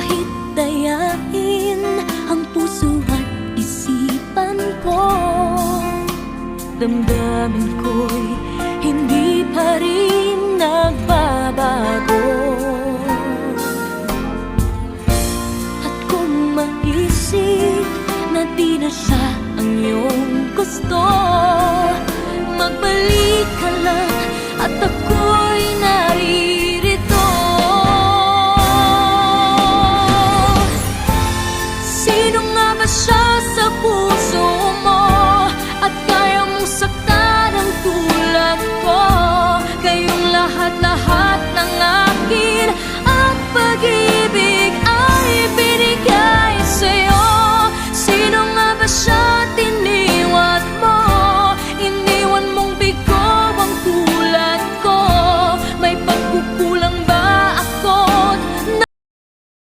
Kahit dayain ang puso at isipan ko, damdamin ko'y hindi pa rin nagbabago. At kung maisip na di na siya ang iyong gusto, magbalik ka lang